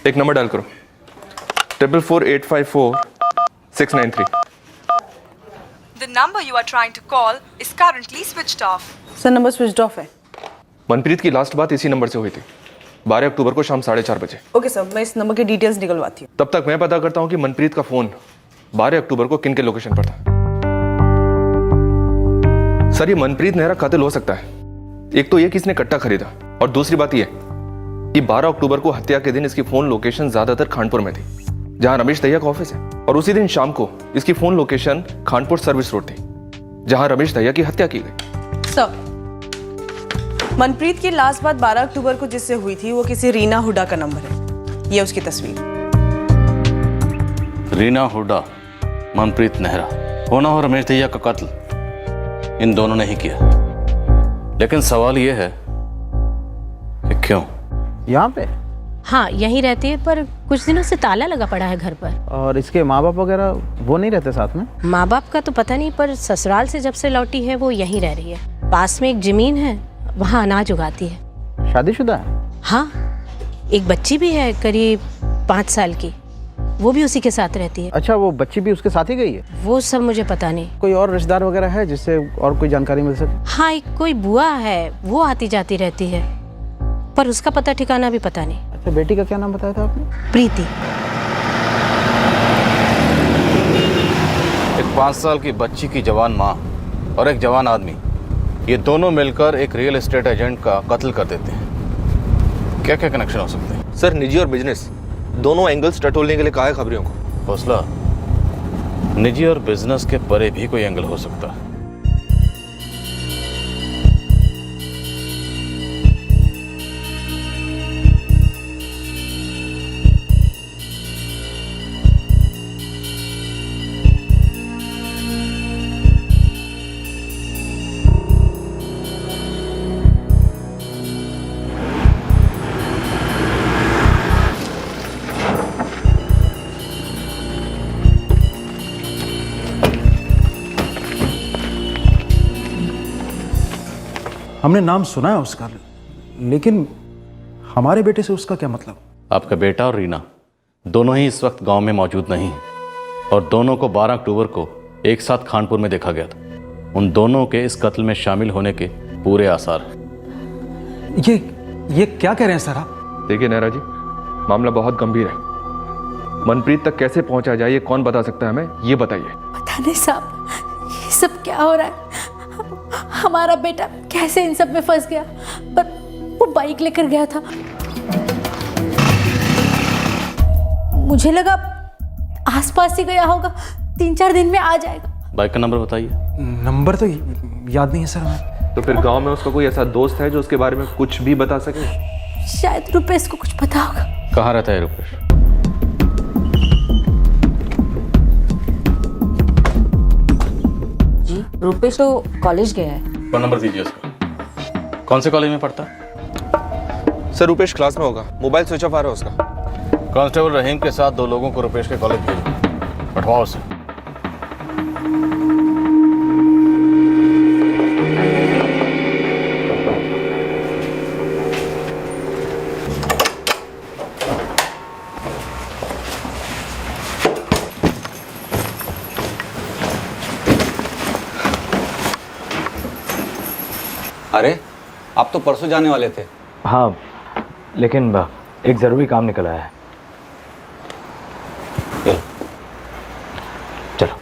एक number dial करो, 444854 693। The number you are trying to call is currently switched off. Sir number switch off है। मनप्रीत की last बात इसी नंबर से हुई थी, 12 अक्टूबर को शाम 4:30 बजे। ओके सर, मैं इस नंबर की डिटेल्स निकलवाती हूँ। तब तक मैं पता करता हूँ कि मनप्रीत का फोन 12 अक्टूबर को किन के लोकेशन पर था। सर, ये मनप्रीत नेहरा कातिल हो सकता है। एक तो ये कि इसने कट्टा खरीदा, और दूसरी बात ये कि 12 अक्टूबर को हत्या के दिन इसकी फोन लोकेशन ज्यादातर खानपुर में थी, जहां रमेश दहिया का ऑफिस है, और उसी दिन शाम को इसकी phone location Khanpur service road थी, जहां रमेश दहिया की हत्या की गई। सर, मनप्रीत की लास्ट बात 12 अक्टूबर को जिससे हुई थी वो किसी रीना हुडा का नंबर है। ये उसकी तस्वीर। रीना हुड्डा, मनप्रीत नेहरा, होना हो रमेश दहिया का कत्ल इन दोनों ने ही किया। लेकिन सवाल यह है कि क्यों? यहाँ पे? हाँ, यहीं रहती है, पर कुछ दिनों से ताला लगा पड़ा है घर पर। और इसके माँ बाप वगैरह वो नहीं रहते साथ में? माँ बाप का तो पता नहीं, पर ससुराल से जब से लौटी है वो यहीं रह रही है। पास में एक जमीन है, वहाँ अनाज उगाती है। शादीशुदा है? हाँ, एक बच्ची भी है करीब 5 साल की, वो भी उसी के साथ रहती है। अच्छा, वो बच्ची भी उसके साथ ही गई है? वो सब मुझे पता नहीं। कोई और रिश्तेदार वगैरह है जिससे और कोई जानकारी मिल सके? हाँ, एक कोई बुआ है, वो आती जाती रहती है, पर उसका पता ठिकाना भी पता नहीं। अच्छा, बेटी का क्या नाम बताया था आपने? प्रीति। एक 5 साल की बच्ची की जवान माँ और एक जवान आदमी, ये दोनों मिलकर एक रियल एस्टेट एजेंट का कत्ल कर देते हैं। क्या क्या कनेक्शन हो सकते हैं? सर, निजी और बिजनेस दोनों एंगल्स टटोलने के लिए कहा है खबरियों को। हौसला, निजी और बिजनेस के परे भी कोई एंगल हो सकता है। हमने नाम सुना है उसका, लेकिन हमारे बेटे से उसका क्या मतलब? आपका बेटा और रीना दोनों ही इस वक्त गांव में मौजूद नहीं हैं, और दोनों को 12 अक्टूबर को एक साथ खानपुर में देखा गया था। उन दोनों के इस कत्ल में शामिल होने के पूरे आसार हैं। ये क्या कह रहे हैं सर आप? देखिए नेहरा जी, मामला बहुत गंभीर है। मनप्रीत तक कैसे पहुंचा जाए ये कौन बता सकता है हमें, ये बताइए। पता नहीं साहब, ये सब क्या हो रहा है। हमारा बेटा कैसे इन सब में फंस गया, पर वो बाइक लेकर गया था। मुझे लगा आसपास ही गया होगा, 3-4 दिन में आ जाएगा। बाइक का नंबर बताइए। नंबर तो याद नहीं है सर हमें। तो फिर गांव में उसका कोई ऐसा दोस्त है जो उसके बारे में कुछ भी बता सके? शायद रुपेश को कुछ पता होगा। कहाँ रहता है रुपेश? जी, रुपेश तो कॉलेज गया है। फोन नंबर दीजिए उसका। कौन से कॉलेज में पढ़ता? सर, रुपेश क्लास में होगा, मोबाइल स्विच ऑफ आ रहा है उसका। कांस्टेबल रहीम के साथ 2 लोगों को रुपेश के कॉलेज भेजो, पठवाओ उसे। अरे, आप तो परसों जाने वाले थे। हाँ, लेकिन एक ज़रूरी काम निकल आया है। चलो।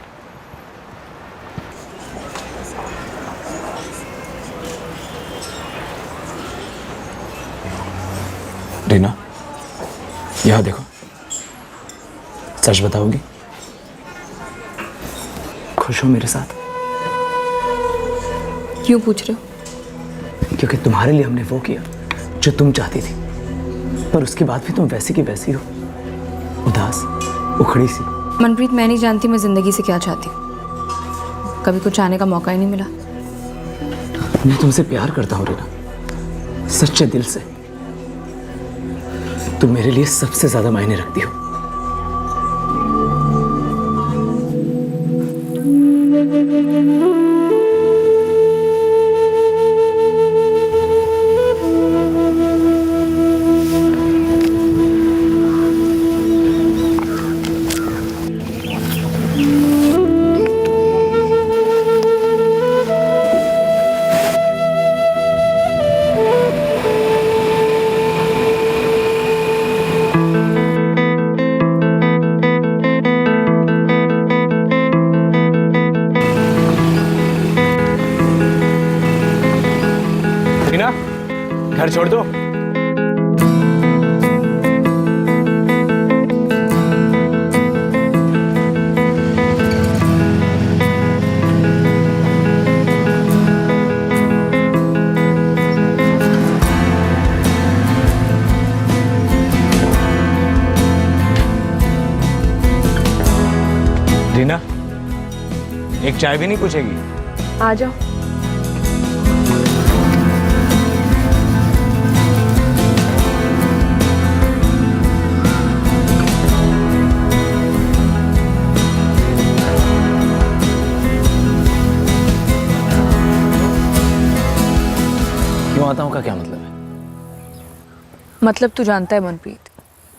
रीना, यहाँ देखो, सच बताओगी? खुश हो मेरे साथ? क्यों पूछ रहे हो? क्योंकि तुम्हारे लिए हमने वो किया जो तुम चाहती थी, पर उसके बाद भी तुम वैसी की वैसी हो, उदास, उखड़ी सी। मनप्रीत, मैं नहीं जानती मैं जिंदगी से क्या चाहती हूँ। कभी कुछ आने का मौका ही नहीं मिला। मैं तुमसे प्यार करता हूँ रीना, सच्चे दिल से। तुम मेरे लिए सबसे ज्यादा मायने रखती हो। घर छोड़ दो। रीना, एक चाय भी नहीं पूछेगी? आ जाओ। क्यों आता हूँ का क्या मतलब है? मतलब तू जानता है मनप्रीत,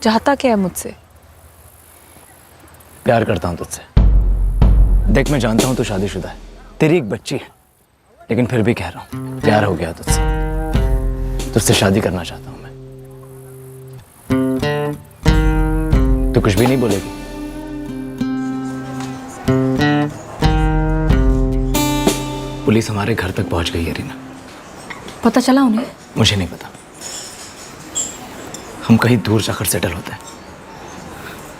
चाहता क्या है मुझसे? प्यार करता हूँ तुझसे। देख, मैं जानता हूँ तू शादीशुदा है, तेरी एक बच्ची है, लेकिन फिर भी कह रहा हूँ, प्यार हो गया तुझसे। तुझसे शादी करना चाहता हूँ मैं। तू कुछ भी नहीं बोलेगी? पुलिस हमारे घर तक पहुंच गई है रीना। पता चला उन्हें? मुझे नहीं पता, हम कहीं दूर जाकर सेटल होते हैं,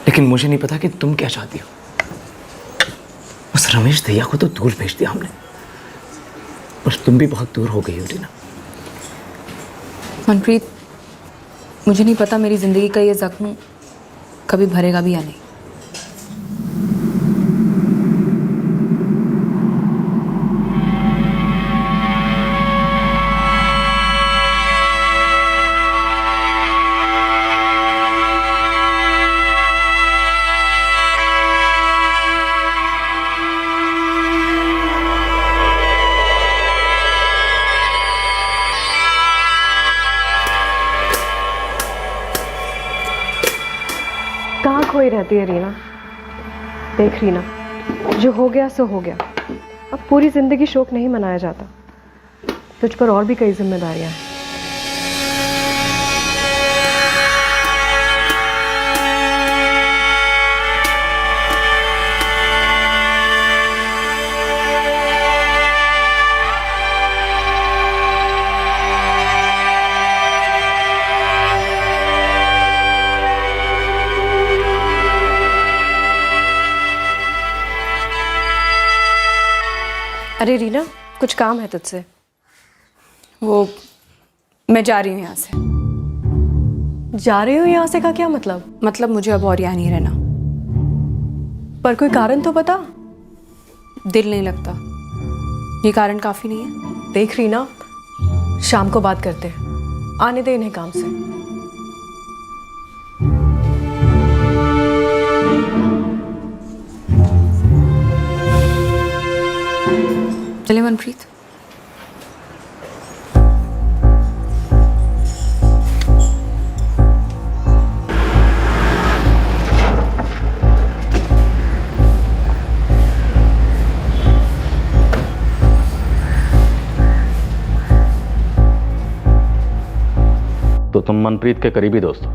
लेकिन मुझे नहीं पता कि तुम क्या चाहती हो। उस रमेश दहिया को तो दूर भेज दिया हमने, और तुम भी बहुत दूर हो गई हो रीना। मनप्रीत, मुझे नहीं पता मेरी जिंदगी का ये जख्म कभी भरेगा भी या नहीं। कहाँ खोई रहती है रीना? देख रीना, जो हो गया सो हो गया। अब पूरी जिंदगी शोक नहीं मनाया जाता। तुझ पर और भी कई जिम्मेदारियां हैं। अरे रीना, कुछ काम है तुझसे? वो मैं जा रही हूँ यहाँ से। जा रही हो यहाँ से का क्या मतलब? मतलब मुझे अब और यहाँ नहीं रहना। पर कोई कारण तो बता। दिल नहीं लगता, ये कारण काफी नहीं है? देख रीना, शाम को बात करते हैं, आने दे इन्हें काम से। चले मनप्रीत। तो तुम मनप्रीत के करीबी दोस्त हो?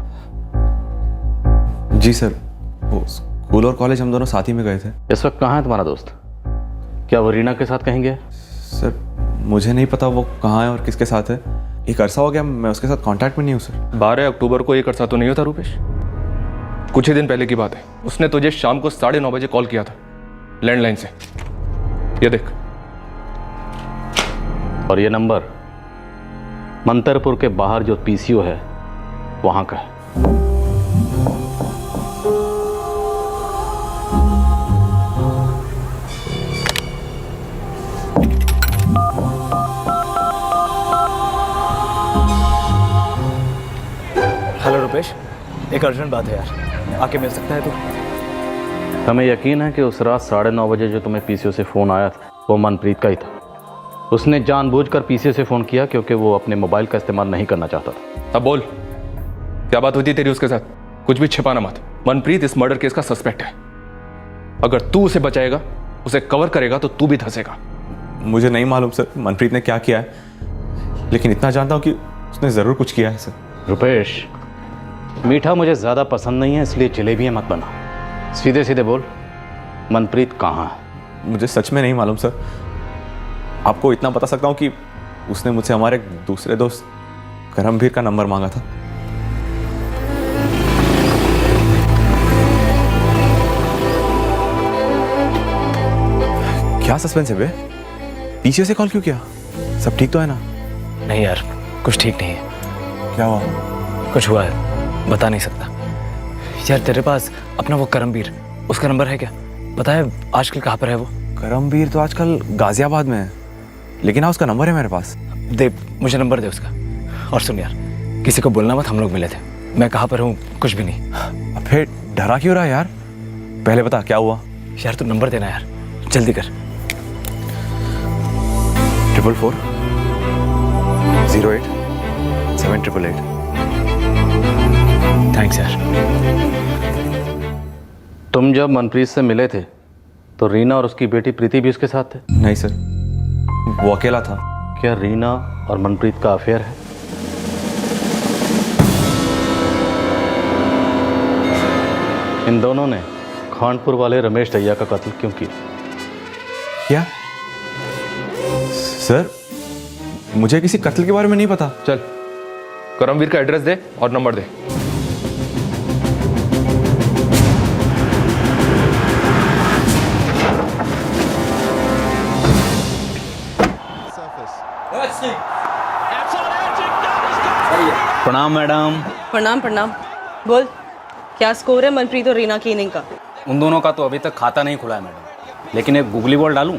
जी सर, वो स्कूल और कॉलेज हम दोनों साथ ही में गए थे। इस वक्त कहाँ है तुम्हारा दोस्त? क्या वो रीना के साथ कहीं गया? सर मुझे नहीं पता वो कहाँ है और किसके साथ है। एक अरसा हो गया मैं उसके साथ कांटेक्ट में नहीं हूँ सर। 12 अक्टूबर को एक अरसा तो नहीं होता रूपेश, कुछ ही दिन पहले की बात है। उसने तुझे शाम को 9:30 बजे कॉल किया था लैंडलाइन से। ये देख। और ये नंबर मंतरपुर के बाहर जो पीसीओ है वहां का है। हेलो रुपेश, एक अर्जेंट बात है यार, आके मिल सकता है तू? हमें यकीन है कि उस रात 9:30 बजे जो तुम्हें पीसीओ से फ़ोन आया था वो मनप्रीत का ही था। उसने जानबूझकर पीसीओ से फ़ोन किया क्योंकि वो अपने मोबाइल का इस्तेमाल नहीं करना चाहता था। अब बोल, क्या बात हुई थी तेरी उसके साथ? कुछ भी छिपाना मत। मनप्रीत इस मर्डर केस का सस्पेक्ट है। अगर तू उसे बचाएगा, उसे कवर करेगा, तो तू भी धंसेगा। मुझे नहीं मालूम सर मनप्रीत ने क्या किया है, लेकिन इतना जानता हूं कि उसने ज़रूर कुछ किया है सर। रुपेश, मीठा मुझे ज़्यादा पसंद नहीं है, इसलिए जलेबियाँ मत बना। सीधे सीधे बोल, मनप्रीत कहाँ है? मुझे सच में नहीं मालूम सर। आपको इतना बता सकता हूँ कि उसने मुझसे हमारे दूसरे दोस्त करमवीर का नंबर मांगा था। क्या सस्पेंस है बे? पीछे से कॉल क्यों किया? सब ठीक तो है ना? नहीं यार, कुछ ठीक नहीं है। क्या हुआ? कुछ हुआ है, बता नहीं सकता। यार तेरे पास अपना वो करमवीर, उसका नंबर है क्या? पता है आजकल कहाँ पर है वो? करमवीर तो आजकल गाजियाबाद में है, लेकिन हाँ उसका नंबर है मेरे पास। दे, मुझे नंबर दे उसका। और सुन यार, किसी को बोलना मत, हम लोग मिले थे। मैं कहाँ पर हूँ कुछ भी नहीं। फिर डरा क्यों रहा यार? पहले बता क्या हुआ? यार तू नंबर देना यार, जल्दी कर। 444 08 7888। थैंक्स यार। तुम जब मनप्रीत से मिले थे तो रीना और उसकी बेटी प्रीति भी उसके साथ थे? नहीं सर, वो अकेला था। क्या रीना और मनप्रीत का अफेयर है? इन दोनों ने खानपुर वाले रमेश दहिया का कत्ल क्यों किया? क्या? सर, मुझे किसी कत्ल के बारे में नहीं पता। चल, करमवीर का एड्रेस दे और नंबर दे। प्रणाम मैडम। प्रणाम प्रणाम। बोल, क्या स्कोर है मनप्रीत और रीना की इनिंग का? उन दोनों का तो अभी तक खाता नहीं खुला है मैडम, लेकिन एक गूगली बॉल डालूं?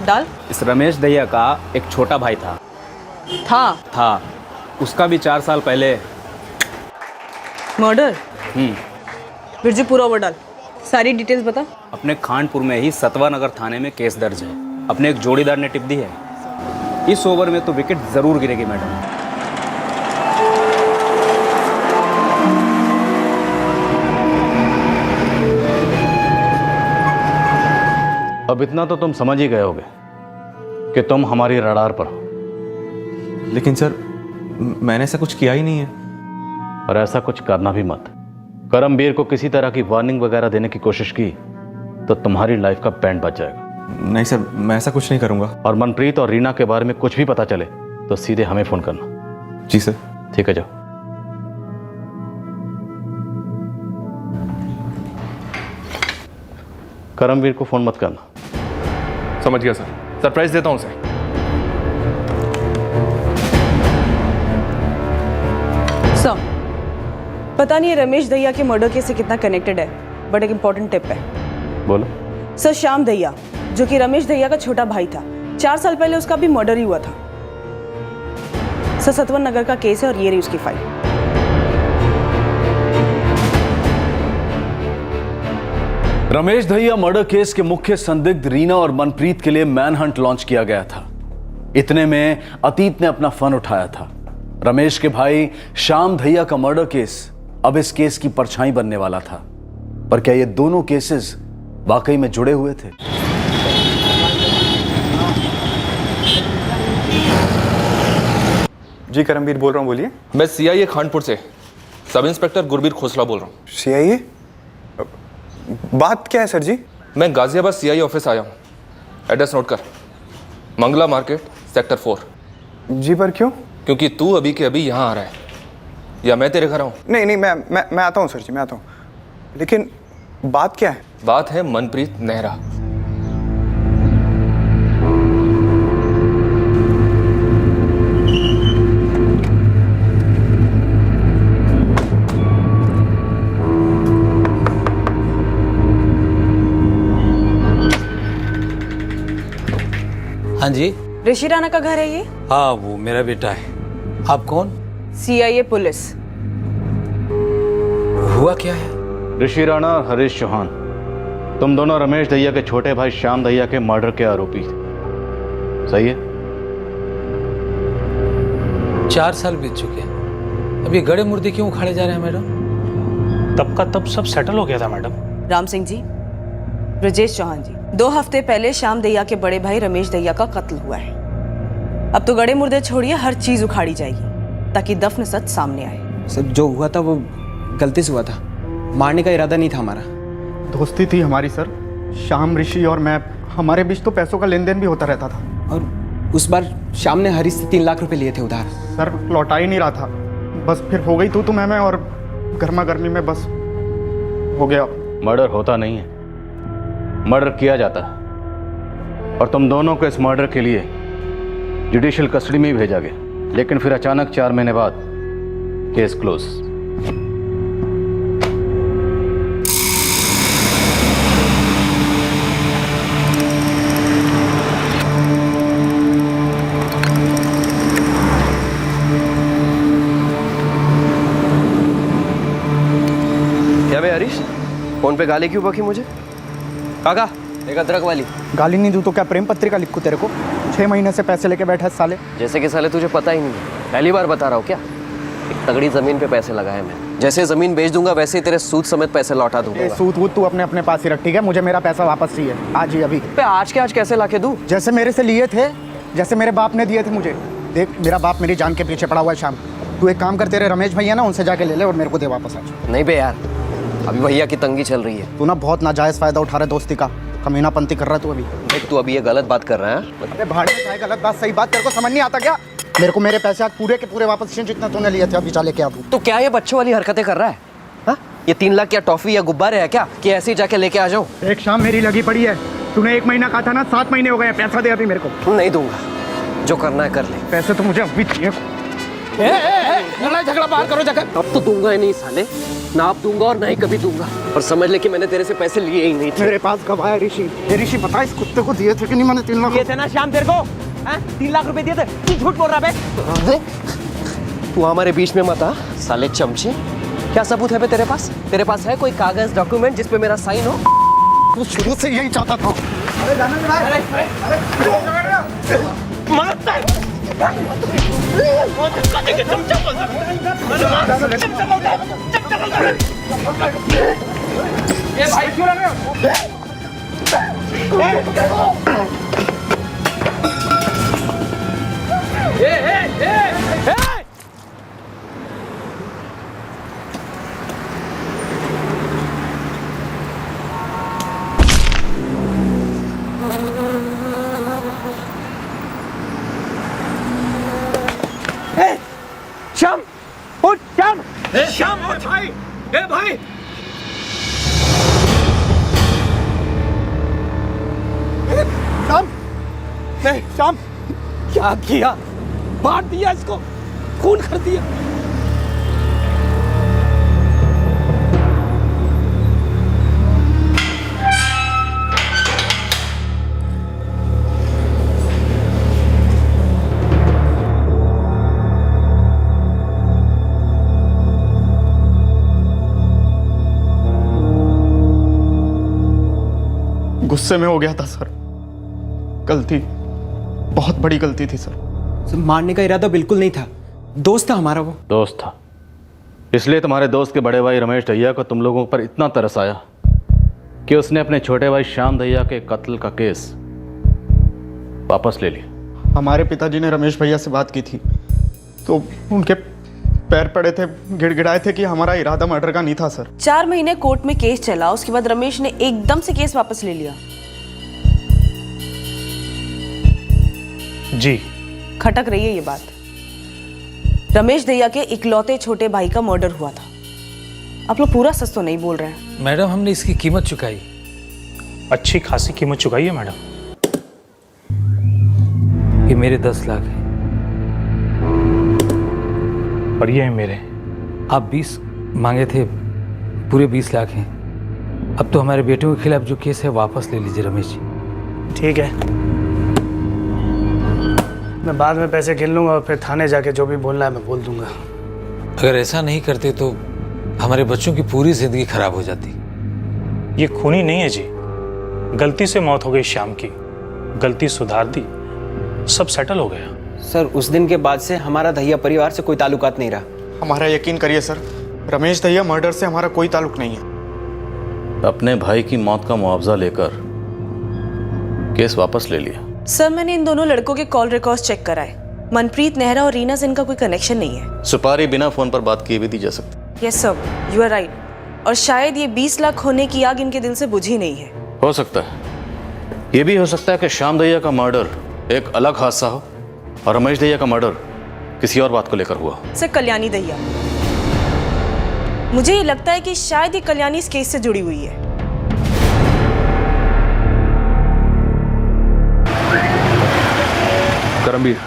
डाल। इस रमेश दहिया का एक छोटा भाई था। उसका भी 4 साल पहले मर्डर। बिरजू पूरा ओवर डाल, सारी डिटेल्स बता। अपने खानपुर में ही सतवा नगर थाने में केस दर्ज है। अपने एक जोड़ीदार ने टिप दी है। इस ओवर में तो विकेट जरूर गिरेगी मैडम। अब इतना तो तुम समझ ही गए होगे कि तुम हमारी रडार पर हो। लेकिन सर, मैंने ऐसा कुछ किया ही नहीं है। और ऐसा कुछ करना भी मत। करमवीर को किसी तरह की वार्निंग वगैरह देने की कोशिश की तो तुम्हारी लाइफ का बैंड बच जाएगा। नहीं सर, मैं ऐसा कुछ नहीं करूंगा। और मनप्रीत और रीना के बारे में कुछ भी पता चले तो सीधे हमें फोन करना। जी सर। ठीक है, जाओ। करमवीर को फोन मत करना। समझ गया सर, सरप्राइज देता हूं उसे। सर, पता नहीं रमेश दहिया के मर्डर केस से कितना कनेक्टेड है, बट एक इंपॉर्टेंट टिप है। बोलो। सर, श्याम दहिया जो कि रमेश दहिया का छोटा भाई था, 4 साल पहले उसका भी मर्डर ही हुआ था। सर, सतवन नगर का केस है और ये रही उसकी file. Ramesh Dahiya murder case के मुख्य संदिग्ध रीना और मनप्रीत के लिए मैनहंट लॉन्च किया गया था। इतने में अतीत ने अपना फन उठाया था। रमेश के भाई श्याम दहिया का मर्डर केस अब इस केस की परछाई बनने वाला था। पर क्या ये दोनों केसेस वाकई में जुड़े हुए थे? जी करमवीर बोल रहा हूँ, बोलिए। मैं सीआईए खानपुर से सब इंस्पेक्टर गुरबीर खोसला बोल रहा हूँ। सीआईए? बात क्या है सर जी? मैं गाजियाबाद सीआईए ऑफिस आया हूँ। एड्रेस नोट कर, मंगला मार्केट सेक्टर 4। जी, पर क्यों? क्योंकि तू अभी के अभी यहाँ आ रहा है, या मैं तेरे घर आऊँ? नहीं, मैं आता हूँ सर जी, मैं आता हूँ। लेकिन बात क्या है? बात है मनप्रीत नेहरा। हाँ जी। ऋषि राणा का घर है ये? हाँ, वो मेरा बेटा है। आप कौन? CIA police. हुआ क्या है? ऋषि राणा और हरीश चौहान, तुम दोनों रमेश दहिया के छोटे भाई श्याम दहिया के मर्डर के आरोपी थे, सही है? 4 साल बीत चुके हैं। अब ये गड़े मुर्दे क्यों उखाड़े जा रहे हैं मैडम? तब का तब सब सेटल हो गया था मैडम। राम सिंह जी, ब्रजेश चौहान जी, 2 हफ्ते पहले श्याम दहिया के बड़े भाई रमेश दहिया का कत्ल हुआ है। अब तो गड़े मुर्दे छोड़िए, हर चीज उखाड़ी जाएगी ताकि दफन सच सामने आए। सर, जो हुआ था वो गलती से हुआ था, मारने का इरादा नहीं था हमारा। दोस्ती थी हमारी सर, श्याम, ऋषि और मैं, हमारे बीच तो पैसों का लेन देन भी होता रहता था। और उस बार श्याम ने हरीश से 3 लाख रुपए लिए थे उधार। सर लौटा ही नहीं रहा था, बस फिर हो गई तू मैं और गर्मा गर्मी में बस हो गया। मर्डर होता नहीं है, मर्डर किया जाता है। और तुम दोनों को इस मर्डर के लिए जुडिशियल कस्टडी में ही भेजा गया, लेकिन फिर अचानक 4 महीने बाद केस क्लोज। क्या बे हरीश, फोन पे गाली क्यों बकी मुझे? काका एक अदरक वाली। गाली नहीं दूँ तो क्या प्रेम पत्रिका लिखूँ तेरे को? 6 महीने से पैसे लेके बैठा है साले। जैसे कि साले तुझे पता ही नहीं है, पहली बार बता रहा हूँ क्या? एक तगड़ी जमीन पे पैसे लगाए मैं, जैसे जमीन बेच दूंगा वैसे ही तेरे सूद समेत पैसे लौटा दूंगा। सूद वूद तू अपने पास ही रख, ठीक है? मुझे मेरा पैसा वापस चाहिए आज ही अभी। पे आज के आज कैसे लाके दूं? जैसे मेरे से लिए थे, जैसे मेरे बाप ने दिए थे मुझे। देख मेरा बाप मेरी जान के पीछे पड़ा हुआ है श्याम। तू एक काम कर, तेरे रमेश भैया ना उनसे जाके ले ले और मेरे को दे वापस आज। नहीं बे यार, अभी भैया की तंगी चल रही है। तू ना बहुत नाजायज फायदा उठा रहा है दोस्ती का, कमीनापंती कर रहा है तू अभी। देख तू अभी ये गलत बात कर रहा है। अरे भाड़ में जाए गलत बात सही बात, तेरे को समझ नहीं आता क्या? मेरे को मेरे पैसे आज पूरे के पूरे वापस चाहिए, जितना तूने लिए थे अभी लेके आ तू। तो क्या ये बच्चों वाली हरकतें कर रहा है? हाँ? ये 3 लाख क्या टॉफी या गुब्बारे है क्या कि ऐसे ही जाके लेके आ जाऊं? एक शाम मेरी लगी पड़ी है, तूने 1 महीना कहा था ना, 7 महीने हो गए, पैसा दे अभी मेरे को। नहीं दूंगा, जो करना है कर ले। पैसे तो मुझे अभी चाहिए। लड़ाई झगड़ा बाहर करो जाकर। अब तो दूंगा ही नहीं साले, ना अब दूंगा और ना ही कभी दूंगा। और समझ ले कि मैंने तेरे से पैसे लिए ही नहीं थे। मेरे पास गवाह है ऋषि। ये ऋषि पता है इस कुत्ते को दिए थे कि नहीं? मैंने 3 लाख दिए थे ना श्याम तेरे को? 3 लाख रुपए दिए थे, तू झूठ बोल रहा है। तू हमारे बीच में मत आ साले चमचे। क्या सबूत है बे तेरे पास? तेरे पास है कोई कागज डॉक्यूमेंट जिस पे मेरा साइन हो? तू शुरू से यही चाहता था। अरे जाने दे भाई। ये भाई क्यों लग रहे हो? श्याम उठ, श्याम श्याम उठ भाई। ए भाई श्याम, नहीं श्याम, क्या किया? मार दिया इसको, खून कर दिया। गुस्से में हो गया था सर, गलती, बहुत बड़ी गलती थी सर। मारने का इरादा बिल्कुल नहीं था, दोस्त था हमारा। वो दोस्त था, इसलिए तुम्हारे दोस्त के बड़े भाई रमेश दहिया को तुम लोगों पर इतना तरस आया कि उसने अपने छोटे भाई श्याम दहिया के कत्ल का केस वापस ले लिया। हमारे पिताजी ने रमेश भैया से बात की थी तो उनके पैर पड़े थे, गिड़गिड़ाए थे कि हमारा इरादा मर्डर का नहीं था सर। 4 महीने कोर्ट में केस चला, उसके बाद रमेश ने एकदम से केस वापस ले लिया। जी खटक रही है ये बात। रमेश दहिया के इकलौते छोटे भाई का मर्डर हुआ था। आप लोग पूरा सच तो नहीं बोल रहे हैं। मैडम, हमने इसकी कीमत चुकाई, अच्छी खासी कीमत चुकाई है मैडम। ये मेरे 10 लाख है और ये है मेरे। आप 20 मांगे थे, पूरे 20 लाख हैं। अब तो हमारे बेटों के खिलाफ जो केस है वापस ले लीजिए रमेश जी। ठीक है, मैं बाद में पैसे गिन लूंगा और फिर थाने जाके जो भी बोलना है मैं बोल दूंगा। अगर ऐसा नहीं करते तो हमारे बच्चों की पूरी जिंदगी खराब हो जाती। ये खूनी नहीं है जी, गलती से मौत हो गई श्याम की, गलती सुधार दी, सब सेटल हो गया। सर उस दिन के बाद से हमारा दहिया परिवार से कोई ताल्लुकात नहीं रहा। हमारा यकीन करिए सर, रमेश दहिया मर्डर से हमारा कोई ताल्लुक नहीं है। अपने भाई की मौत का मुआवजा लेकर केस वापस ले लिया। सर मैंने इन दोनों लड़कों के कॉल रिकॉर्ड चेक कराए। मनप्रीत नेहरा और रीना से इनका कोई कनेक्शन नहीं है। सुपारी बिना फोन पर बात किए भी दी जा सकती। Yes sir, you are right. और शायद ये 20 लाख होने की आग इनके दिल से बुझी नहीं है। हो सकता है, ये भी हो सकता है कि श्याम दहिया का मर्डर एक अलग हादसा हो और रमेश दहिया का मर्डर किसी और बात को लेकर हुआ। से कल्याणी दहिया, मुझे ये लगता है कि शायद ये कल्याणी इस केस से जुड़ी हुई है। करमवीर,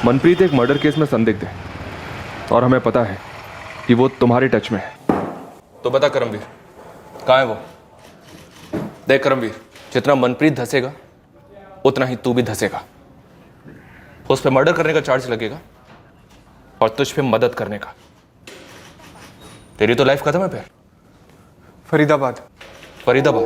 मनप्रीत एक मर्डर केस में संदिग्ध है और हमें पता है कि वो तुम्हारे टच में है। तो बता करमवीर, कहाँ है वो? देख करमवीर, जितना मनप्रीत धसेगा उतना ही तू भी धसेगा। उस पर मर्डर करने का चार्ज लगेगा और तुझ पे मदद करने का। तेरी तो लाइफ खत्म है फिर। फरीदाबाद। फरीदाबाद?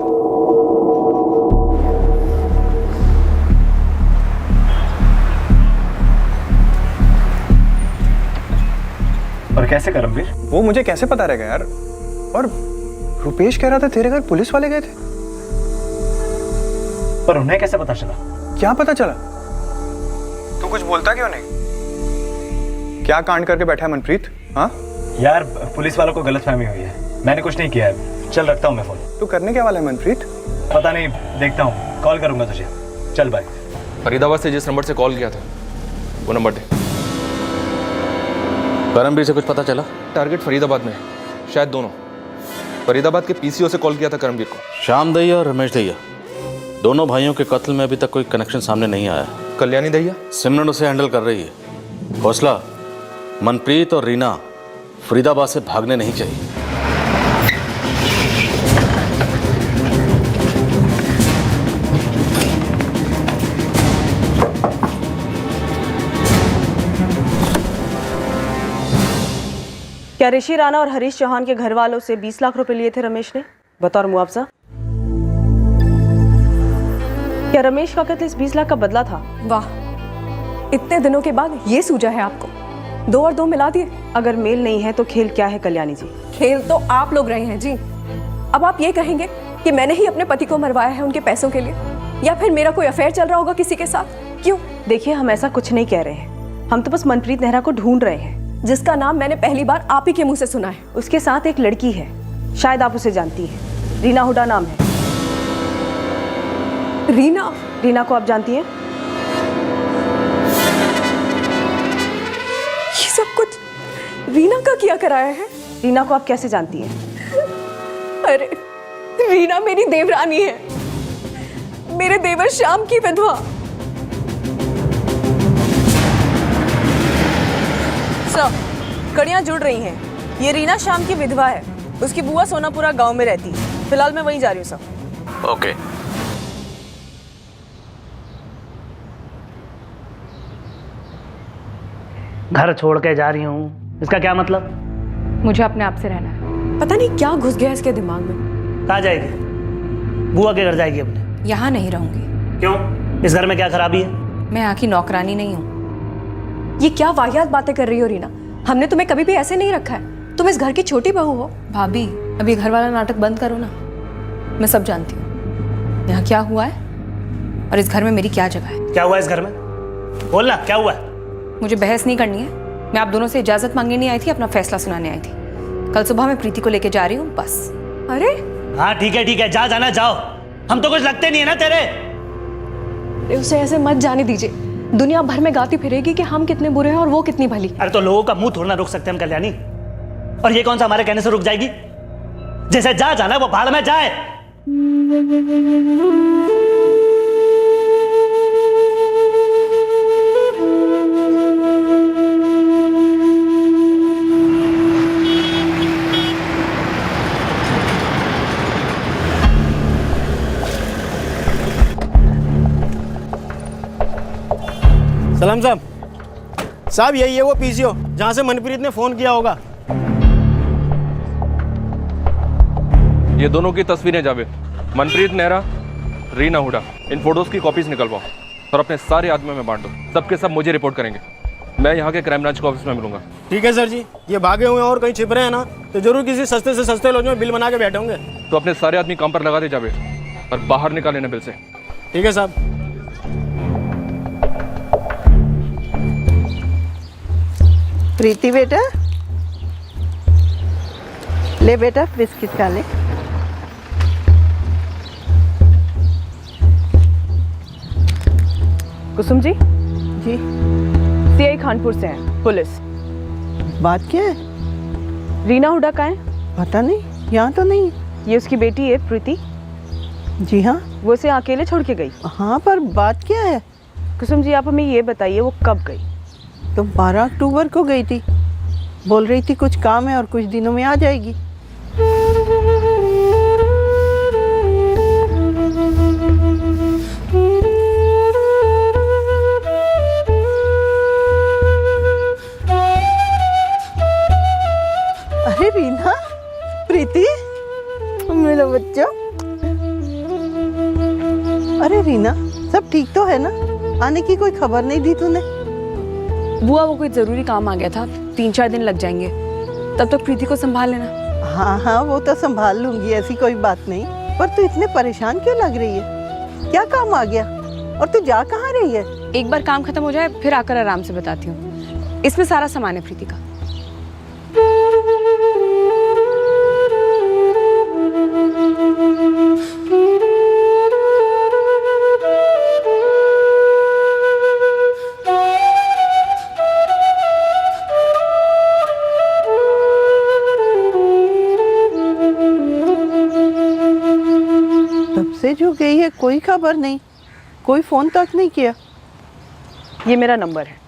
और कैसे करमवीर? वो मुझे कैसे पता रहेगा यार? और रुपेश कह रहा था तेरे घर पुलिस वाले गए थे। पर उन्हें कैसे पता चला? क्या पता चला? तू कुछ बोलता क्यों नहीं? क्या कांड करके बैठा है मनप्रीत? हाँ यार, पुलिस वालों को गलतफहमी हुई है। मैंने कुछ नहीं किया है। चल रखता हूँ मैं फोन। तू करने क्या वाला है मनप्रीत? पता नहीं, देखता हूँ, कॉल करूंगा तुझे। चल बाय। फरीदाबाद से जिस नंबर से कॉल किया था वो नंबर दे। करमवीर से कुछ पता चला? टारगेट फरीदाबाद में है, शायद दोनों। फरीदाबाद के पीसीओ से कॉल किया था करमवीर को। श्याम दहिया और रमेश दहिया, दोनों भाइयों के कत्ल में अभी तक कोई कनेक्शन सामने नहीं आया। कल्याणी दहिया? सिमरन उसे हैंडल कर रही है। हौसला, मनप्रीत और रीना फरीदाबाद से भागने नहीं चाहिए। क्या ऋषि राणा और हरीश चौहान के घर वालों से 20 लाख रुपए लिए थे रमेश ने बतौर मुआवजा? क्या रमेश का कत्ल इस 20 लाख का बदला था? वाह, इतने दिनों के बाद ये सूझा है आपको। 2 और 2 मिला दिए। अगर मेल नहीं है तो खेल क्या है कल्याणी जी? खेल तो आप लोग रहे हैं जी। अब आप ये कहेंगे कि मैंने ही अपने पति को मरवाया है उनके पैसों के लिए, या फिर मेरा कोई अफेयर चल रहा होगा किसी के साथ? क्यों? देखिए, हम ऐसा कुछ नहीं कह रहे हैं। हम तो बस मनप्रीत नेहरा को ढूंढ रहे हैं, जिसका नाम मैंने पहली बार आप ही के मुंह से सुना है। उसके साथ एक लड़की है, शायद आप उसे जानती हैं। रीना हुडा नाम है। रीना? रीना को आप जानती हैं? ये सब कुछ रीना का किया कराया है? रीना को आप कैसे जानती हैं? अरे, रीना मेरी देवरानी है, मेरे देवर श्याम की विधवा। सर, कड़ियां जुड़ रही हैं। ये रीना श्याम की विधवा है। उसकी बुआ सोनापुरा गांव में रहती है। फिलहाल मैं वहीं जा रही हूँ सर। ओके। घर छोड़ के जा रही हूँ, इसका क्या मतलब? मुझे अपने आप से रहना है। पता नहीं क्या घुस गया इसके दिमाग में। कहाँ जाएगी? बुआ के घर जाएगी अपने? यहाँ नहीं रहूंगी। क्यों? इस घर में क्या खराबी है? मैं यहाँ की नौकरानी नहीं हूँ। ये क्या वाहियात बातें कर रही हो रीना? हमने तुम्हें कभी भी ऐसे नहीं रखा है। तुम इस घर की छोटी बहू हो। भाभी, अभी घर वाला नाटक बंद करो ना। मैं सब जानती हूँ यहाँ क्या हुआ है और इस घर में मेरी क्या जगह है। क्या हुआ इस घर में? बोलना, क्या हुआ है? मुझे बहस नहीं करनी है। मैं आप दोनों से इजाजत मांगने नहीं आई थी, अपना फैसला सुनाने आई थी। कल सुबह मैं प्रीति को लेके जा रही हूँ, बस। अरे हाँ ठीक है, जा जाना जाओ। हम तो कुछ लगते नहीं है ना तेरे। उसे ऐसे मत जाने दीजिए। दुनिया भर में गाती फिरेगी कि हम कितने बुरे हैं और वो कितनी भली। अरे तो लोगों का मुंह थोड़ा ना रोक सकते हम कल्याणी, और ये कौन सा हमारे कहने से रुक जाएगी? जैसे जा जाना वो भाड़ में जाए। सलाम साहब। साहब यही है वो पीसीओ जहां से मनप्रीत ने फोन किया होगा। ये दोनों की तस्वीरें जावेद, मनप्रीत नेहरा, रीना हुडा, इन फोटोज की कॉपीज निकलवाओ और अपने सारे आदमियों में बांट दो। सबके सब मुझे रिपोर्ट करेंगे। मैं यहाँ के क्राइम ब्रांच के ऑफिस में मिलूंगा। ठीक है सर जी। ये भागे हुए और कहीं छिप रहे हैं ना तो जरूर किसी सस्ते से सस्ते लॉज में बिल बना के बैठे होंगे। तो अपने सारे आदमी काम पर लगा दे जावेद और बाहर निकाल लेना बिल से। ठीक है साहब। प्रीति बेटा, ले बेटा बिस्किट खा ले। कुसुम जी जी सीआई खानपुर से हैं, पुलिस। बात क्या है? रीना हुड्डा कहाँ है? पता नहीं, यहाँ तो नहीं। ये उसकी बेटी है प्रीति। जी हाँ। वो इसे अकेले छोड़ के गई? हाँ, पर बात क्या है? कुसुम जी आप हमें ये बताइए वो कब गई? तो 12 अक्टूबर को गई थी। बोल रही थी कुछ काम है और कुछ दिनों में आ जाएगी। अरे रीना, प्रीति, मेरा बच्चा। अरे रीना, सब ठीक तो है ना? आने की कोई खबर नहीं दी तूने? बुआ वो कोई जरूरी काम आ गया था, 3-4 दिन लग जाएंगे, तब तक प्रीति को संभाल लेना। हाँ हाँ, वो तो संभाल लूंगी, ऐसी कोई बात नहीं। पर तू इतने परेशान क्यों लग रही है? क्या काम आ गया? और तू जा कहाँ रही है? एक बार काम खत्म हो जाए फिर आकर आराम से बताती हूँ। इसमें सारा सामान है प्रीति का। तब से जो गई है कोई खबर नहीं, कोई फोन तक नहीं किया। ये मेरा नंबर है।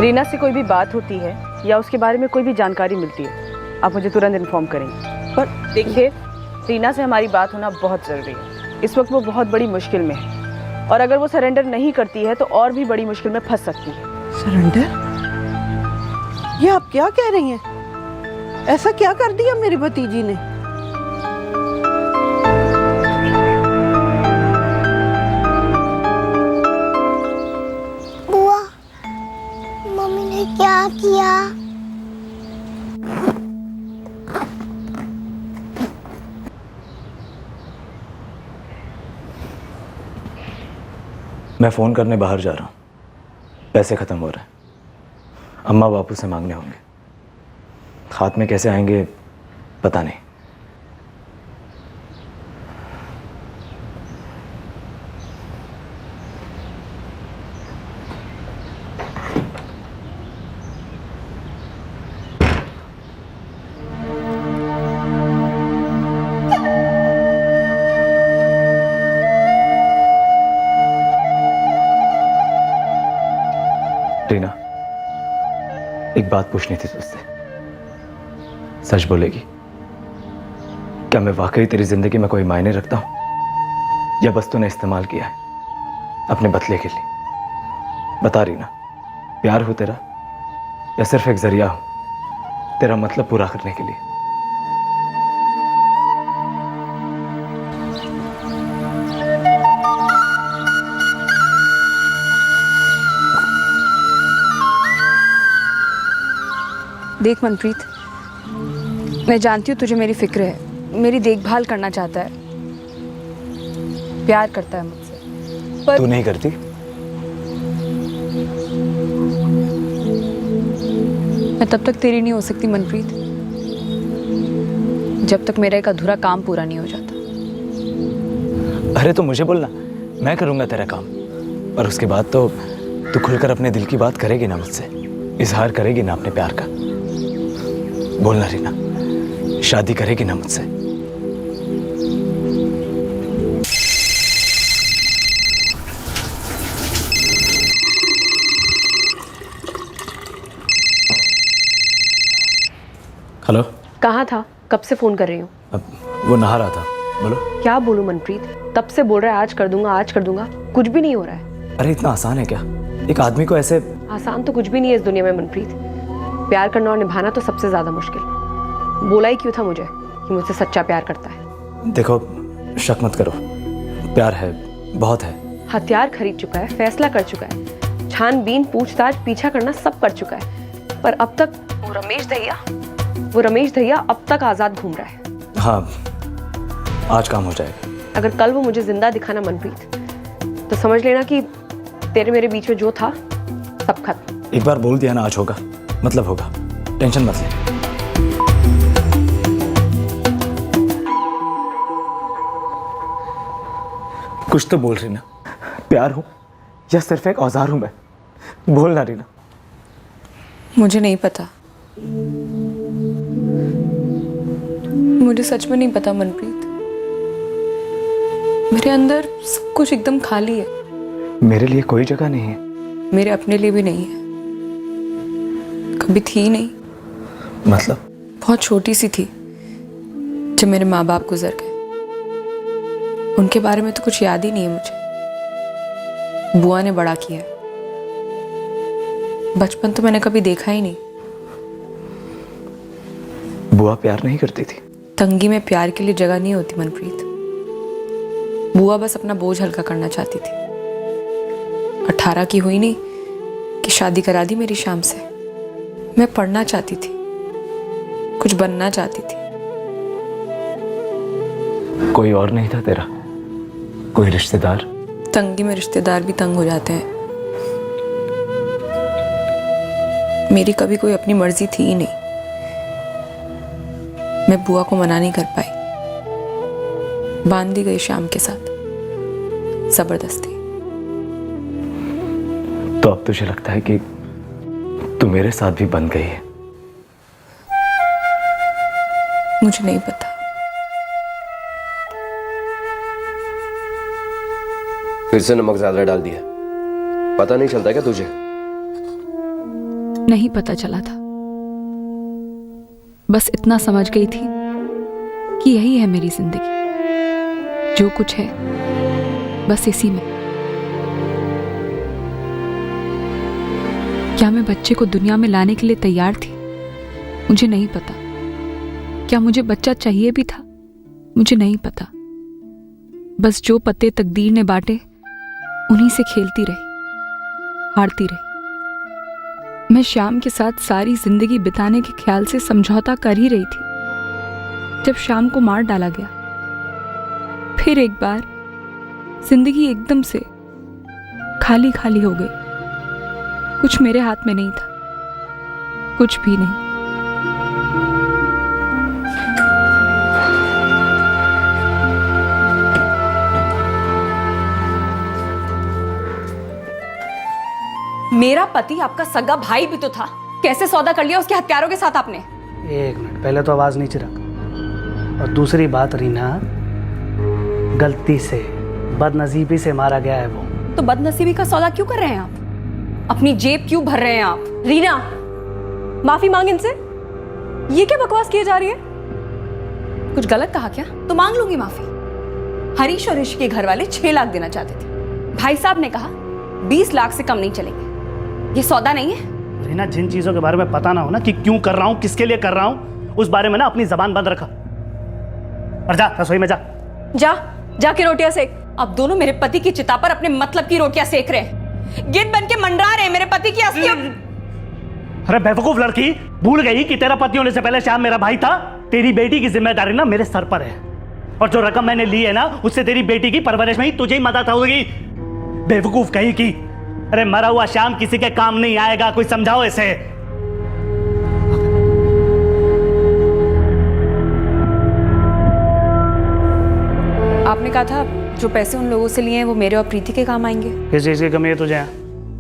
रीना से कोई भी बात होती है या उसके बारे में कोई भी जानकारी मिलती है, आप मुझे तुरंत इन्फॉर्म करेंगे। पर देखिए, रीना से हमारी बात होना बहुत ज़रूरी है। इस वक्त वो बहुत बड़ी मुश्किल में है और अगर वो सरेंडर नहीं करती है तो और भी बड़ी मुश्किल में फंस सकती है। सरेंडर? ये आप क्या कह रही हैं? ऐसा क्या कर दिया मेरी भतीजी ने? बुआ, मम्मी ने क्या किया? मैं फ़ोन करने बाहर जा रहा हूँ। पैसे ख़त्म हो रहे हैं, अम्मा बापू से मांगने होंगे। हाथ में कैसे आएंगे पता नहीं। रीना, एक बात पूछनी थी तुझसे। सच बोलेगी? क्या मैं वाकई तेरी जिंदगी में कोई मायने रखता हूं या बस तूने इस्तेमाल किया है अपने बदले के लिए? बता रीना, प्यार हो तेरा या सिर्फ एक जरिया हो तेरा मतलब पूरा करने के लिए? देख मनप्रीत, मैं जानती हूँ तुझे मेरी फिक्र है, मेरी देखभाल करना चाहता है, प्यार करता है मुझसे, पर तू नहीं करती? मैं तब तक तेरी नहीं हो सकती मनप्रीत, जब तक मेरा एक अधूरा काम पूरा नहीं हो जाता। अरे तो मुझे बोलना, मैं करूंगा तेरा काम। और उसके बाद तो तू खुलकर अपने दिल की बात करेगी ना मुझसे, इजहार करेगी ना अपने प्यार का। बोलना रीना, शादी करेगी ना मुझसे? हेलो। कहाँ था? कब से फोन कर रही हूँ? वो नहा रहा था। बोलो। क्या बोलूं मनप्रीत, तब से बोल रहा है आज कर दूंगा, आज कर दूंगा, कुछ भी नहीं हो रहा है। अरे इतना आसान है क्या एक आदमी को ऐसे? आसान तो कुछ भी नहीं है इस दुनिया में मनप्रीत। प्यार करना और निभाना तो सबसे ज्यादा मुश्किल। बोला ही क्यों था मुझे कि मुझसे सच्चा प्यार करता है? देखो, शक मत करो, प्यार है, बहुत है। हथियार खरीद चुका है, फैसला कर चुका है, छानबीन पूछताछ पीछा करना सब कर चुका है, पर अब तक वो रमेश दहिया अब तक आजाद घूम रहा है। हाँ, आज काम हो जाएगा। अगर कल वो मुझे जिंदा दिखाना मनप्रीत, तो समझ लेना कि तेरे मेरे बीच में जो था सब खत्म। एक बार बोल दिया ना आज होगा, मतलब होगा, टेंशन मत ले। कुछ तो बोल रही ना, प्यार हूं या सिर्फ एक औजार हूं मैं? बोलना रीना। मुझे नहीं पता, मुझे सच में नहीं पता मनप्रीत। मेरे अंदर सब कुछ एकदम खाली है। मेरे लिए कोई जगह नहीं है। मेरे अपने लिए भी नहीं है, कभी थी नहीं। मतलब? बहुत छोटी सी थी जब मेरे माँ बाप गुजर गए। उनके बारे में तो कुछ याद ही नहीं है मुझे। बुआ ने बड़ा किया है। बचपन तो मैंने कभी देखा ही नहीं। बुआ प्यार नहीं करती थी? तंगी में प्यार के लिए जगह नहीं होती मनप्रीत। बुआ बस अपना बोझ हल्का करना चाहती थी। 18 की हुई नहीं कि शादी करा दी मेरी शाम से। मैं पढ़ना चाहती थी, कुछ बनना चाहती थी। कोई और नहीं था तेरा? कोई रिश्तेदार? तंगी में रिश्तेदार भी तंग हो जाते हैं। मेरी कभी कोई अपनी मर्जी थी ही नहीं। मैं बुआ को मना नहीं कर पाई। बांध दी गई शाम के साथ जबरदस्ती। तो अब तुझे लगता है कि तू मेरे साथ भी बंध गई है? मुझे नहीं पता। फिर से नमक ज्यादा डाल दिया। पता नहीं चलता क्या तुझे? नहीं पता चला था, बस इतना समझ गई थी कि यही है मेरी जिंदगी। जो कुछ है बस इसी में। क्या मैं बच्चे को दुनिया में लाने के लिए तैयार थी? मुझे नहीं पता। क्या मुझे बच्चा चाहिए भी था? मुझे नहीं पता। बस जो पत्ते तकदीर ने बांटे उन्हीं से खेलती रही, हारती रही। मैं श्याम के साथ सारी जिंदगी बिताने के ख्याल से समझौता कर ही रही थी जब श्याम को मार डाला गया। फिर एक बार जिंदगी एकदम से खाली खाली हो गई। कुछ मेरे हाथ में नहीं था, कुछ भी नहीं। मेरा पति आपका सगा भाई भी तो था। कैसे सौदा कर लिया उसके हत्यारों के साथ आपने? एक मिनट, पहले तो आवाज नीचे रख। और दूसरी बात रीना, गलती से बदनसीबी से मारा गया है वो। तो बदनसीबी का सौदा क्यों कर रहे हैं आप? अपनी जेब क्यों भर रहे हैं आप? रीना, माफी मांग इनसे। ये क्या बकवास किए जा रही है? कुछ गलत कहा क्या? तो मांग लूंगी माफी। हरीश और ऋषि के घर वाले 6 लाख देना चाहते थे। भाई साहब ने कहा 20 लाख से कम नहीं चलेंगे। ये सौदा नहीं है। रीना, जिन चीजों के बारे में पता ना हो ना कि क्यों कर रहा हूं, किसके लिए कर रहा हूं, उस बारे में ना अपनी जबान बंद रखा। और जा रसोई में जा। जाके रोटियां सेक। अब दोनों मेरे पति की चिता पर अपने मतलब की रोटियां सेक रहे हैं। गिद्ध बन के मंडरा रहे हैं मेरे पति की असली। अरे बेवकूफ लड़की, भूल गई कि तेरा पति होने से पहले श्याम मेरा भाई था। तेरी बेटी की जिम्मेदारी ना मेरे सर पर है, और जो रकम मैंने ली है ना उससे तेरी बेटी की परवरिश में ही तुझे ही मदद होगी। बेवकूफ कहीं की। अरे मरा हुआ श्याम किसी के काम नहीं आएगा, कोई समझाओ इसे। आपने कहा था जो पैसे उन लोगों से लिए हैं वो मेरे और प्रीति के काम आएंगे। किस चीज की कमी है तुझे?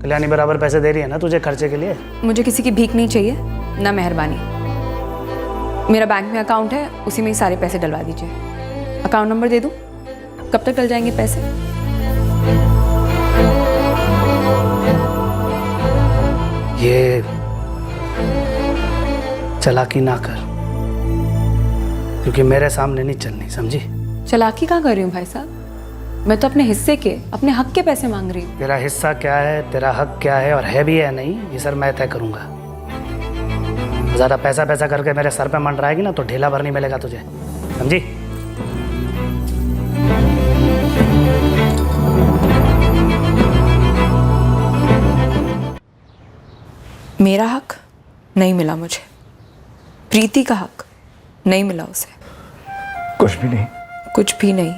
कल्याणी बराबर पैसे दे रही है ना तुझे खर्चे के लिए। मुझे किसी की भीख नहीं चाहिए, ना मेहरबानी। मेरा बैंक में अकाउंट है, उसी में ही सारे पैसे डलवा दीजिए। अकाउंट नंबर दे दूं? कब तक डल जाएंगे पैसे? ये चालाकी ना कर, क्योंकि मेरे सामने नहीं चलनी, समझी? चालाकी कहाँ कर रही हूँ भाई साहब? मैं तो अपने हिस्से के, अपने हक के पैसे मांग रही हूँ। तेरा हिस्सा क्या है, तेरा हक क्या है, और है भी है नहीं, ये सर मैं तय करूंगा। ज्यादा पैसा पैसा करके मेरे सर पे मंडराएगी ना तो ढेला भर नहीं मिलेगा तुझे, समझी? मेरा हक नहीं मिला मुझे, प्रीति का हक नहीं मिला उसे। कुछ भी नहीं? कुछ भी नहीं।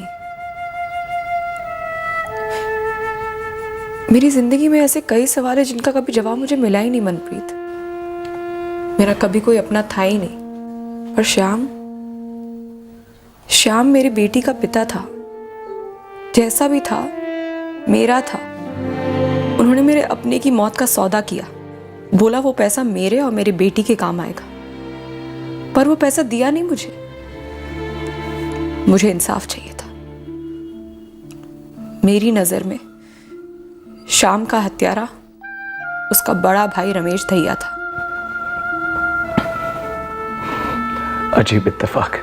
मेरी जिंदगी में ऐसे कई सवाल हैं जिनका कभी जवाब मुझे मिला ही नहीं मनप्रीत। मेरा कभी कोई अपना था ही नहीं। पर श्याम मेरी बेटी का पिता था। जैसा भी था मेरा था। उन्होंने मेरे अपने की मौत का सौदा किया, बोला वो पैसा मेरे और मेरी बेटी के काम आएगा, पर वो पैसा दिया नहीं मुझे। मुझे इंसाफ चाहिए था। मेरी नजर में शाम का हत्यारा उसका बड़ा भाई रमेश दहिया था। अजीब इत्तेफाक,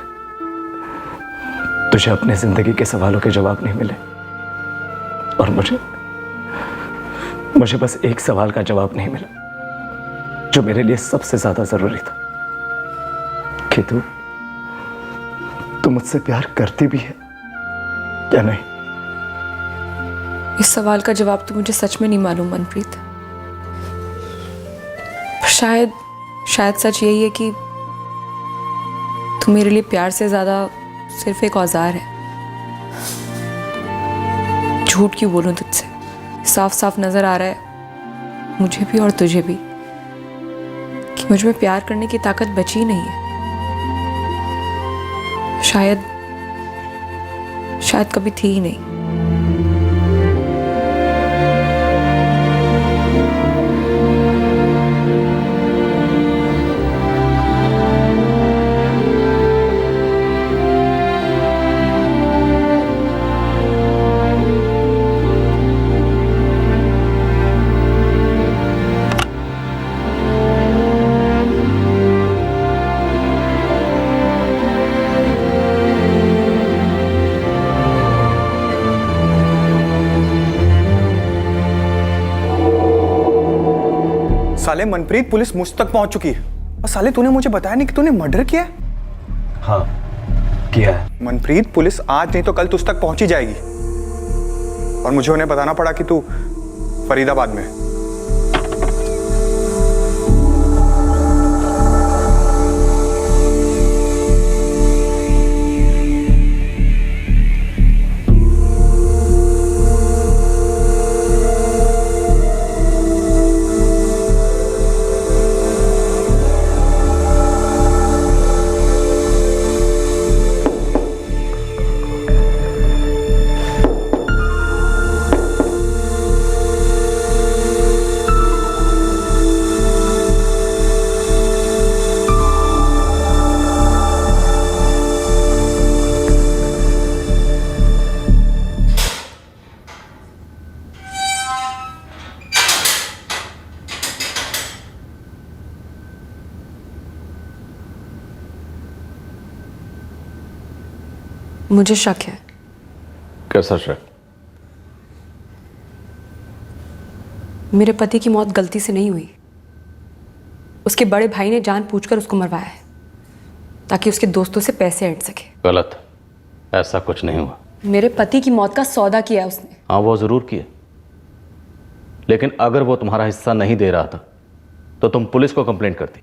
तुझे अपनी जिंदगी के सवालों के जवाब नहीं मिले और मुझे बस एक सवाल का जवाब नहीं मिला जो मेरे लिए सबसे ज्यादा जरूरी था कि तू मुझसे प्यार करती भी है या नहीं। इस सवाल का जवाब तो मुझे सच में नहीं मालूम मनप्रीत। शायद सच यही है कि तू मेरे लिए प्यार से ज्यादा सिर्फ एक औजार है। झूठ क्यों बोलूं तुझसे, साफ साफ नजर आ रहा है मुझे भी और तुझे भी कि मुझ में प्यार करने की ताकत बची नहीं है। शायद कभी थी ही नहीं। साले मनप्रीत, पुलिस मुझ तक पहुंच चुकी है और साले तूने मुझे बताया नहीं कि तूने मर्डर किया है। हाँ किया है। मनप्रीत, पुलिस आज नहीं तो कल तुझ तक पहुंच ही जाएगी और मुझे उन्हें बताना पड़ा कि तू फरीदाबाद में है। मुझे शक है। कैसा शक? मेरे पति की मौत गलती से नहीं हुई। उसके बड़े भाई ने जानबूझकर उसको मरवाया है ताकि उसके दोस्तों से पैसे ऐंठ सके। गलत, ऐसा कुछ नहीं हुआ। मेरे पति की मौत का सौदा किया उसने। हाँ, वो जरूर किया, लेकिन अगर वो तुम्हारा हिस्सा नहीं दे रहा था तो तुम पुलिस को कंप्लेंट करती,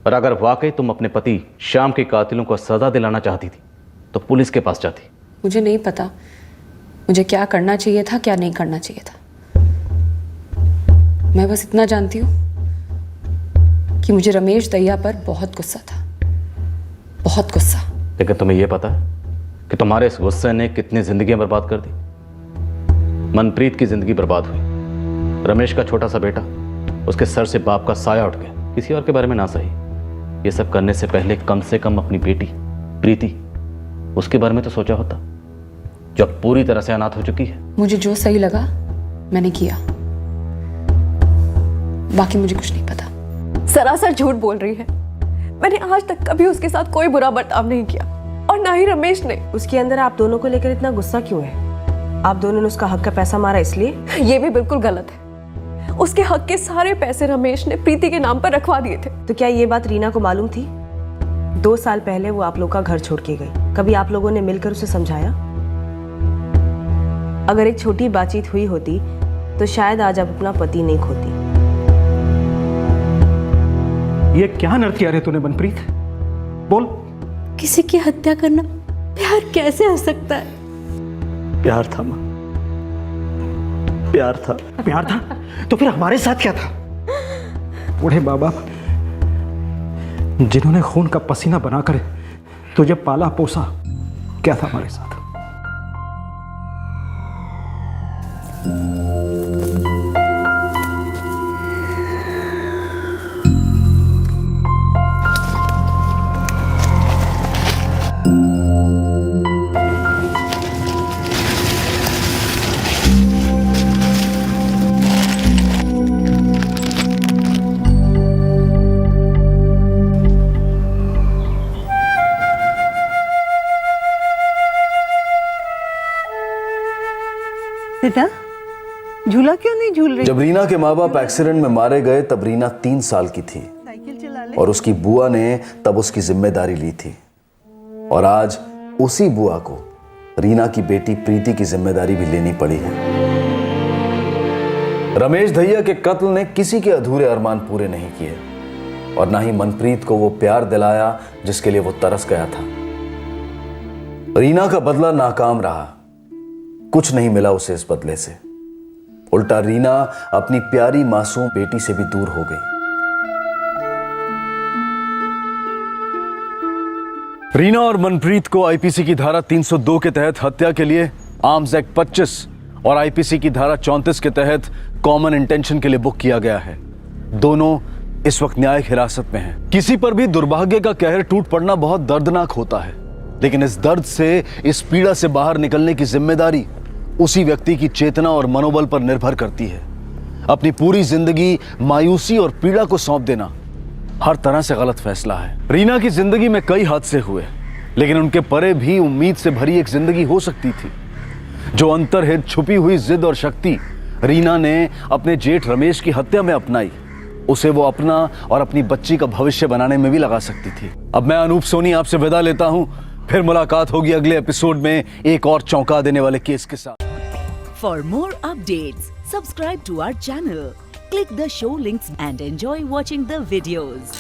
और अगर वाकई तुम अपने पति श्याम के कातिलों को सजा दिलाना चाहती थी तो पुलिस के पास जाती। मुझे नहीं पता मुझे क्या करना चाहिए था, क्या नहीं करना चाहिए था। मैं बस इतना जानती हूँ कि मुझे रमेश दहिया पर बहुत गुस्सा था, बहुत गुस्सा। लेकिन तुम्हें यह पता है कि तुम्हारे इस गुस्से ने कितनी जिंदगियां बर्बाद कर दी? मनप्रीत की जिंदगी बर्बाद हुई, रमेश का छोटा सा बेटा, उसके सर से बाप का साया उठ गया। किसी और के बारे में ना सही, ये सब करने से पहले कम से कम अपनी बेटी प्रीति, उसके बारे में तो सोचा होता, जो अब पूरी तरह से अनाथ हो चुकी है। मुझे जो सही लगा मैंने किया, बाकी मुझे कुछ नहीं पता। सरासर झूठ बोल रही है। मैंने आज तक कभी उसके साथ कोई बुरा बर्ताव नहीं किया और ना ही रमेश ने। उसके अंदर आप दोनों को लेकर इतना गुस्सा क्यों है? आप दोनों ने उसका हक का पैसा मारा इसलिए? ये भी बिल्कुल गलत है। उसके हक के सारे पैसे रमेश ने प्रीति के नाम पर रखवा दिए थे। तो क्या ये बात रीना को मालूम थी? 2 साल पहले वो आप लोग का घर छोड़ के गई, कभी आप लोगों ने मिलकर उसे समझाया? अगर एक छोटी बातचीत हुई होती तो शायद आज आप अपना पति नहीं खोती। ये क्या नृत्य किया रे तूने मनप्रीत? बोल। किसी की हत्या करना प्यार कैसे हो सकता है? प्यार था मां, प्यार था। प्यार था तो फिर हमारे साथ क्या था? बूढ़े बाबा जिन्होंने खून का पसीना बनाकर तुझे पाला पोसा, क्या था हमारे साथ? बेटा झूला क्यों नहीं झूल रही? जब रीना के माँ बाप एक्सीडेंट में मारे गए तब रीना 3 साल की थी और उसकी बुआ ने तब उसकी जिम्मेदारी ली थी। और आज उसी बुआ को रीना की बेटी प्रीति की जिम्मेदारी भी लेनी पड़ी है। रमेश दहिया के कत्ल ने किसी के अधूरे अरमान पूरे नहीं किए और ना ही मनप्रीत को वो प्यार दिलाया जिसके लिए वो तरस गया था। रीना का बदला नाकाम रहा, कुछ नहीं मिला उसे इस बदले से। उल्टा रीना अपनी प्यारी मासूम बेटी से भी दूर हो गई। रीना और मनप्रीत को आईपीसी की धारा 302 के तहत हत्या के लिए आर्म्स एक्ट 25 और आईपीसी की धारा 34 के तहत कॉमन इंटेंशन के लिए बुक किया गया है। दोनों इस वक्त न्यायिक हिरासत में हैं। किसी पर भी दुर्भाग्य का कहर टूट पड़ना बहुत दर्दनाक होता है, लेकिन इस दर्द से, इस पीड़ा से बाहर निकलने की जिम्मेदारी उसी व्यक्ति की चेतना और मनोबल पर निर्भर करती है। अपनी पूरी जिंदगी मायूसी और पीड़ा को सौंप देना हर तरह से गलत फैसला है। रीना की जिंदगी में कई हादसे हुए, लेकिन उनके परे भी उम्मीद से भरी एक जिंदगी हो सकती थी। जो अंतर्हित छुपी हुई जिद और शक्ति रीना ने अपने जेठ रमेश की हत्या में अपनाई, उसे वो अपना और अपनी बच्ची का भविष्य बनाने में भी लगा सकती थी। अब मैं अनूप सोनी आपसे विदा लेता हूं, फिर मुलाकात होगी अगले एपिसोड में एक और चौंका देने वाले केस के साथ। For more updates, subscribe to our channel, click the show links and enjoy watching the videos.